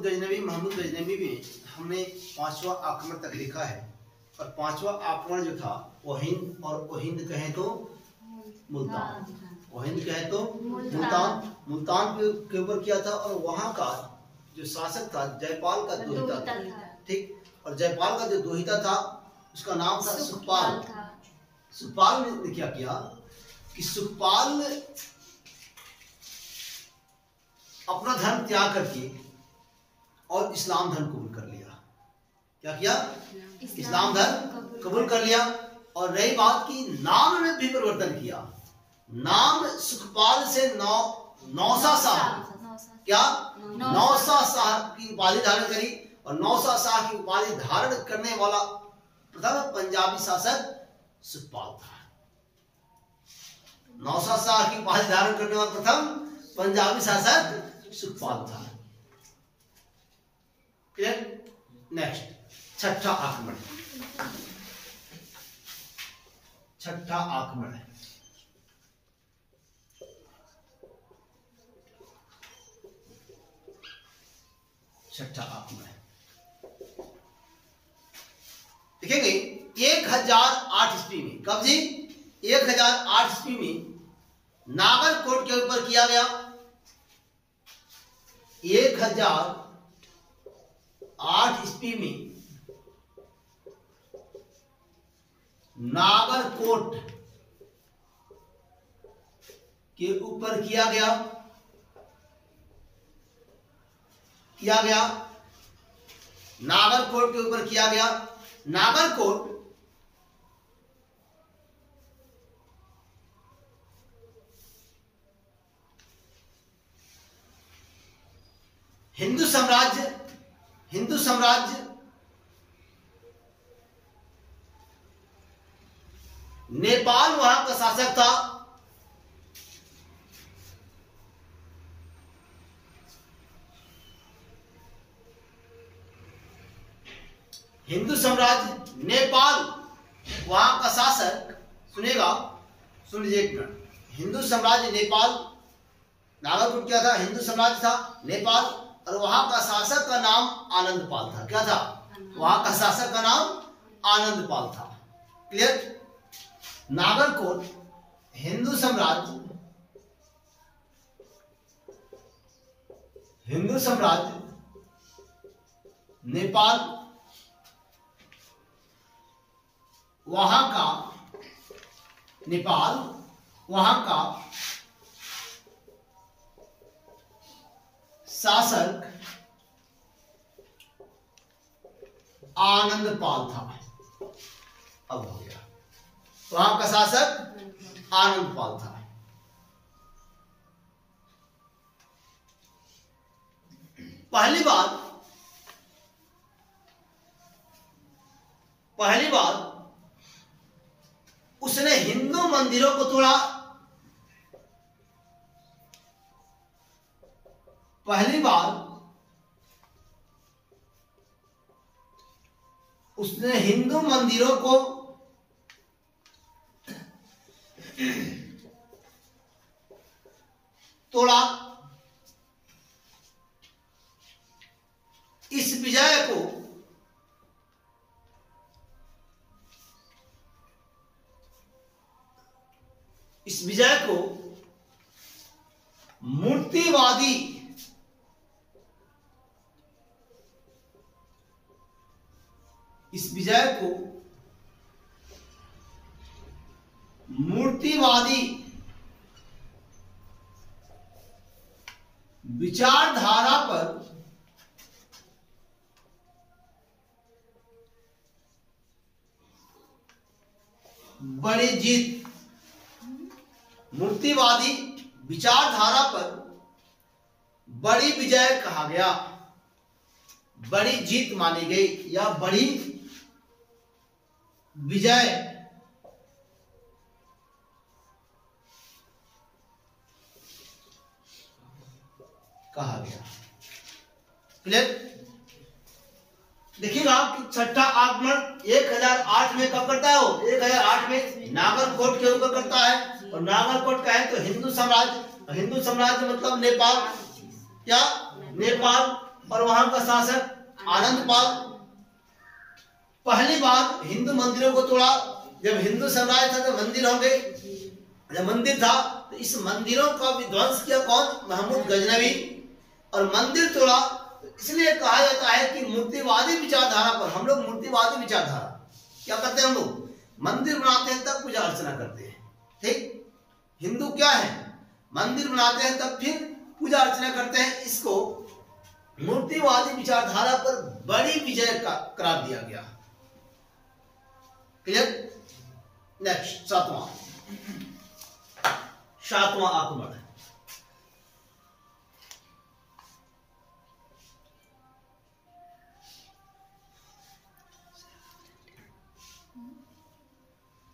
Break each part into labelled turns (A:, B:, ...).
A: महमूद गजनवी में हमने 5वां आक्रमण तक लिखा है, और 5वां आक्रमण जो था वो हिंद, और वो हिंद कहे तो मुल्तान, वो हिंद कहे तो मुल्तान के ऊपर किया था। और वहां का जो शासक था जयपाल का दोहिता था, ठीक। और जयपाल का जो दोहिता था उसका नाम था सुखपाल। सुखपाल ने क्या किया कि सुखपाल अपना धर्म त्याग करके और इस्लाम धर्म कबूल कर लिया। क्या किया? इस्लाम धर्म कबूल कर लिया। और रही बात की नाम में भी परिवर्तन किया। नाम सुखपाल से नौसा साहब, क्या नौसा साहब की उपाधि धारण करी, और नौसा साहब की उपाधि धारण करने वाला प्रथम पंजाबी शासक सुखपाल था। नौसा साहब की उपाधि धारण करने वाला प्रथम पंजाबी शासक सुखपाल था। क्लियर? नेक्स्ट, छठा आक्रमण। छठा आक्रमण देखेंगे 1008 ईस्वी में। कब जी? 1008 ईस्वी में नागरकोट के ऊपर किया गया। 1008 ईस्वी में नागरकोट के ऊपर किया गया नागरकोट के ऊपर किया गया। नागरकोट हिंदू साम्राज्य नेपाल वहां का शासक था। हिंदू साम्राज्य नेपाल वहां का शासक, सुनेगा, सुन लीजिए एक मिनट। हिंदू साम्राज्य नेपाल, नागरकोट क्या था? हिंदू साम्राज्य था नेपाल, और वहां का शासक का नाम आनंदपाल था। क्या था? वहां का शासक का नाम आनंदपाल था। क्लियर? नागरकोट हिंदू साम्राज्य नेपाल, वहां का शासक आनंदपाल था। अब हो गया, वहां का शासक आनंदपाल था। पहली बात उसने हिंदू मंदिरों को तोड़ा। पहली बार उसने हिंदू मंदिरों को तोड़ा। इस विजय को मूर्तिवादी विचारधारा पर बड़ी जीत, मूर्तिवादी विचारधारा पर बड़ी विजय कहा गया, बड़ी जीत मानी गई, या बड़ी विजय कहा गया। क्लियर? देखिएगा आप, छठा आक्रमण 1008 में कब करता है? वो 1008 में नागरकोट के ऊपर करता है। और नागरकोट का है तो हिंदू साम्राज्य मतलब नेपाल, क्या नेपाल, और वहां का शासक आनंदपाल। पहली बार हिंदू मंदिरों को तोड़ा। जब हिंदू साम्राज्य था तो मंदिर होंगे, जब मंदिर था तो इस मंदिरों का विध्वंस किया कौन? महमूद गजनवी। और मंदिर तोड़ा तो इसलिए कहा जाता है कि मूर्तिवादी विचारधारा पर, हम लोग मूर्तिवादी विचारधारा क्या करते हैं, हम लोग मंदिर बनाते हैं तब पूजा अर्चना करते हैं। ठीक, हिंदू क्या है, मंदिर बनाते हैं तब फिर पूजा अर्चना करते हैं। इसको मूर्तिवादी विचारधारा पर बड़ी विजय का करार दिया गया। क्लियर? नेक्स्ट, सातवां आक्रमण।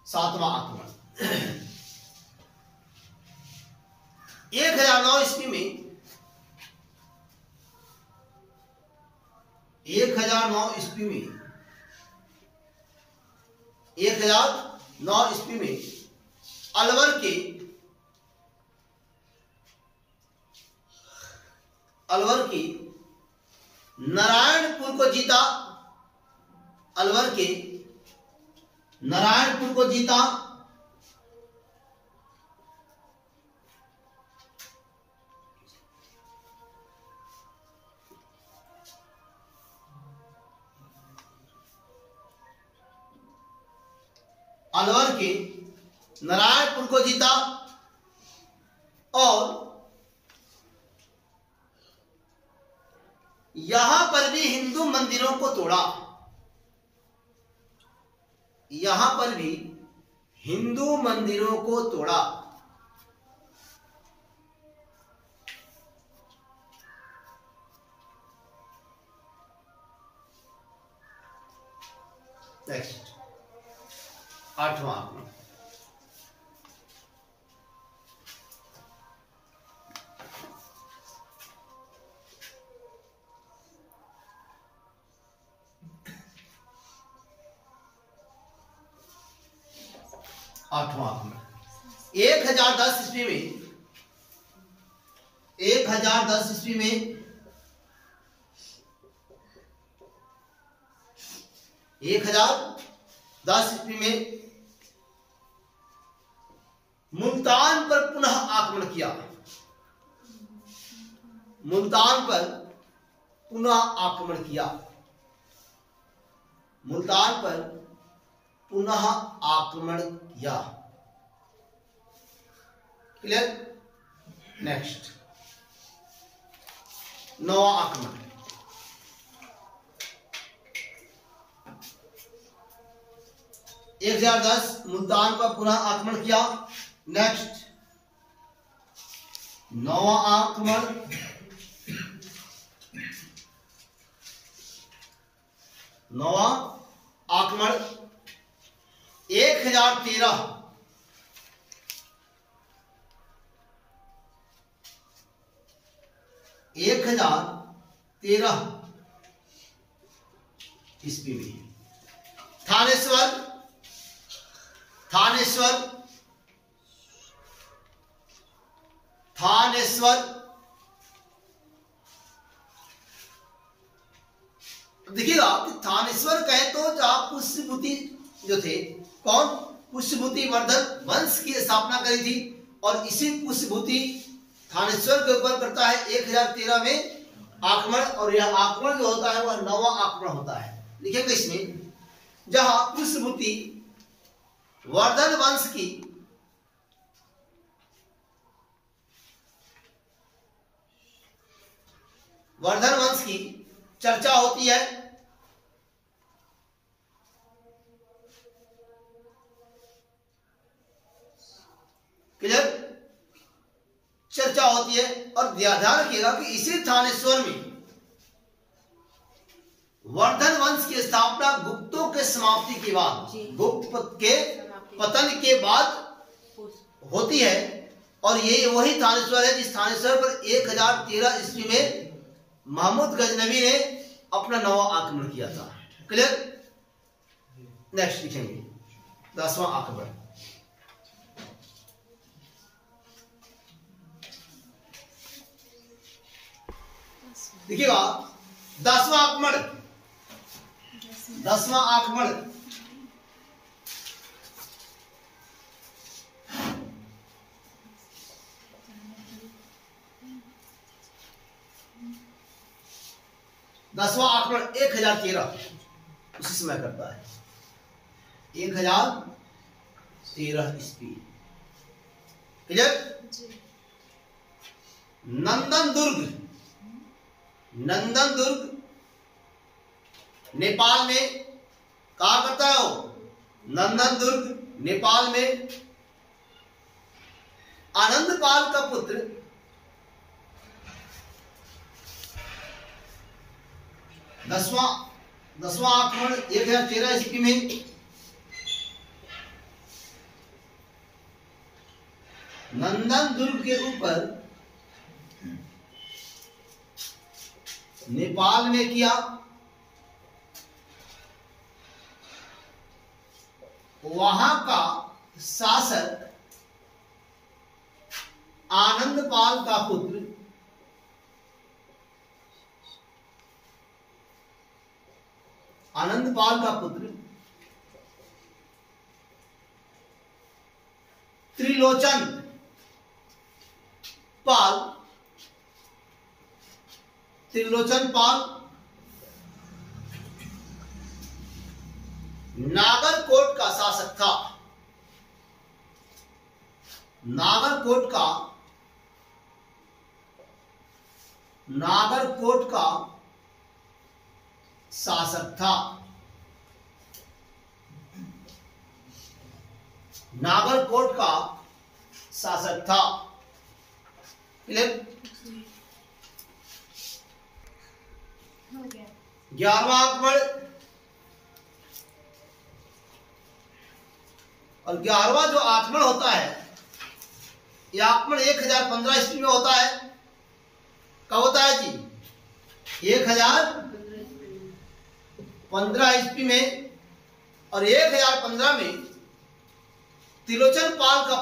A: सातवां आक्रमण 1009 ईस्वी में, 1009 ईस्वी में, 1009 ईस्वी में अलवर के नारायणपुर को जीता। अलवर के नारायणपुर को जीता। अलवर के नारायणपुर को जीता और यहां पर भी हिंदू मंदिरों को तोड़ा। यहां पर भी हिंदू मंदिरों को तोड़ा। नेक्स्ट, आठवां आक्रमण। आठवां आक्रमण 1010 ईस्वी में, 1010 ईस्वी में, 1010 ईस्वी में मुल्तान पर पुनः आक्रमण किया। मुल्तान पर पुनः आक्रमण किया। मुल्तान पर पुनः आक्रमण किया। क्लियर? नेक्स्ट, नौवां आक्रमण। एक 1010 मुल्तान पर पुनः आक्रमण किया। नेक्स्ट, नौवां आक्रमण। नौवां आक्रमण 1013 ईस्वी में थानेश्वर देखिएगा कि थानेश्वर कहे तो जहां पुष्यभूति जो थे, कौन? पुष्यभूति वर्धन वंश की स्थापना करी थी और इसी पुष्यभूति थानेश्वर के ऊपर करता है 1013 में आक्रमण। और यह आक्रमण जो होता है वह नौवां आक्रमण होता है। लिखेंगे इसमें, जहां पुष्यभूति वर्धन वंश की चर्चा होती है, क्लियर? चर्चा होती है। और ध्यान रखिएगा कि इसी थानेश्वर में वर्धन वंश की स्थापना गुप्तों के समाप्ति के बाद, गुप्त के पतन के बाद होती है। और ये वही थानेश्वर है जिस थानेश्वर पर 1013 ईस्वी में महमूद गजनवी ने अपना नौवां आक्रमण किया था। क्लियर? नेक्स्ट लिखेंगे 10वां आक्रमण। देखिएगा 10वां आक्रमण, 10वां आक्रमण, दसवां आक्रमण 1013 उसी समय करता है। 1013 ईस्वी। क्लियर? नंदन दुर्ग, नंदन दुर्ग नेपाल में कहा करता है वो? नंदन दुर्ग नेपाल में आनंदपाल का पुत्र दसवां आक्रमण 1013 ईस्वी में नंदन दुर्ग के ऊपर नेपाल में किया। वहां का शासक आनंदपाल का पुत्र त्रिलोचन पाल नागरकोट का शासक था। नागरकोट का शासक था। नागरकोट का शासक था। क्लियर? 11वां आक्रमण, और 11वां जो आक्रमण होता है, यह आक्रमण 1015 ईस्वी में होता है। कब होता है जी? 1015 ईस्वी में। और 1015 में त्रिलोचन पाल का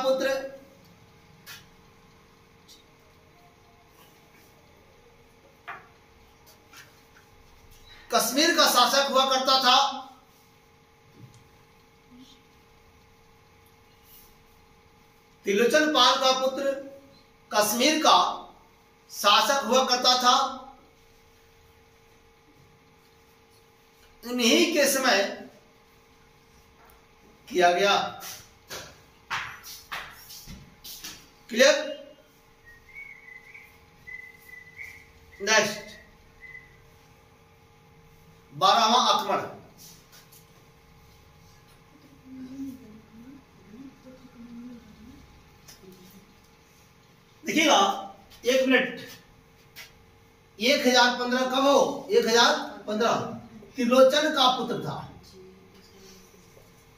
A: पुत्र कश्मीर का शासक हुआ करता था। त्रिलोचन पाल का पुत्र कश्मीर का शासक हुआ करता था। इन्हीं के समय किया गया। क्लियर? नेक्स्ट 12वां आक्रमण। देखिएगा, 1 मिनट। 1015 कब हो? 1015 त्रिलोचन का पुत्र था।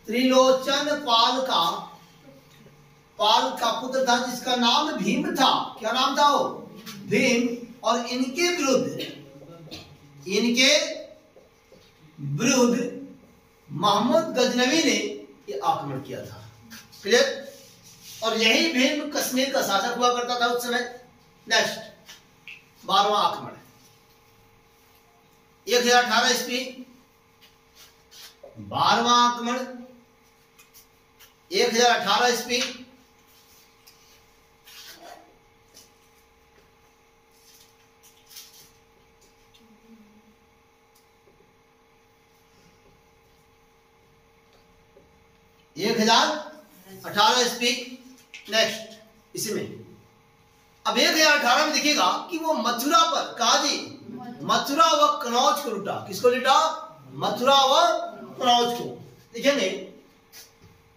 A: त्रिलोचन पाल का पुत्र था, जिसका नाम भीम था। क्या नाम था वो? भीम। और इनके विरुद्ध मोहम्मद गजनवी ने ये आक्रमण किया था। क्लियर? और यही भीम कश्मीर का शासक हुआ करता था उस समय। नेक्स्ट 12वां आक्रमण 1018 ईस्वी। 12वां आक्रमण 1018 ईस्वी। एक 1018 ईस्वी। नेक्स्ट इसी में अब 1018 में देखिएगा कि वो मथुरा पर, कहा जी, मथुरा व कनौज को लूटा। किसको लूटा? मथुरा व कनौज को। देखेंगे,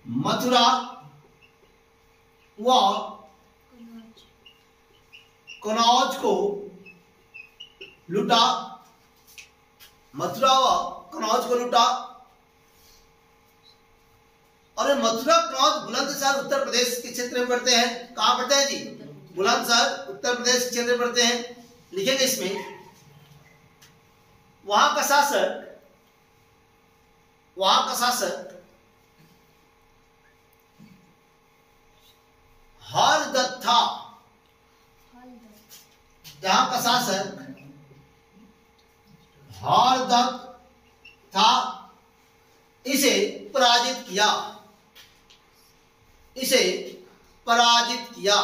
A: मथुरा व कनौज को लूटा। मथुरा व कनौज को लूटा। और मथुरा कनौज बुलंदशहर उत्तर प्रदेश के क्षेत्र में पड़ते हैं। कहां पड़ते हैं जी? बुलंदशहर उत्तर प्रदेश के क्षेत्र में पड़ते हैं। लिखेंगे इसमें, वहां का शासक हरदत्त था। यहाँ का शासक हरदत्त था, इसे पराजित किया, इसे पराजित किया।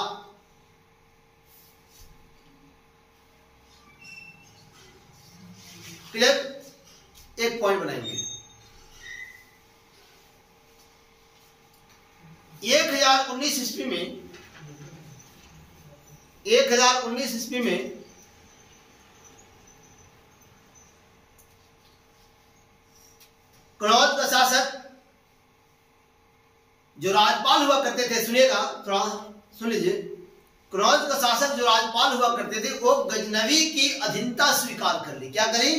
A: क्लियर? एक पॉइंट बनाएंगे। 1019 ईस्वी में 1019 ईस्वी में कनौज का शासक जो राजपाल हुआ करते थे, सुनिएगा थोड़ा सुन लीजिए, कनौज का शासक जो राजपाल हुआ करते थे वो गजनवी की अधीनता स्वीकार कर ली। क्या करें?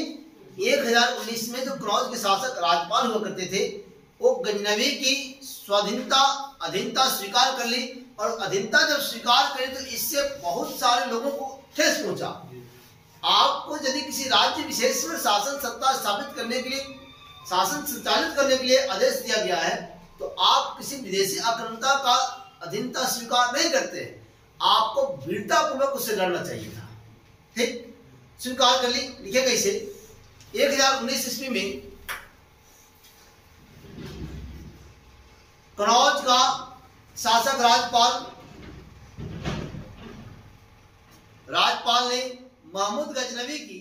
A: 1019 में जो कनौज के शासक राजपाल हुआ करते थे वो गजनवी की स्वाधीनता अधीनता स्वीकार कर ली, और अधीनता जब स्वीकार करी तो इससे बहुत सारे लोगों को ठेस पहुंचा। आपको यदि किसी राज्य विशेष में शासन सत्ता स्थापित करने के लिए, शासन संचालित करने के लिए आदेश दिया गया है, तो आप किसी विदेशी आक्रामकता का अधीनता स्वीकार नहीं करते, आपको वीरतापूर्वक उससे लड़ना चाहिए था। ठीक, स्वीकार कर ली। लिखे कैसे? 1019 ईस्वी में कनौज का शासक राजपाल ने महमूद गजनवी की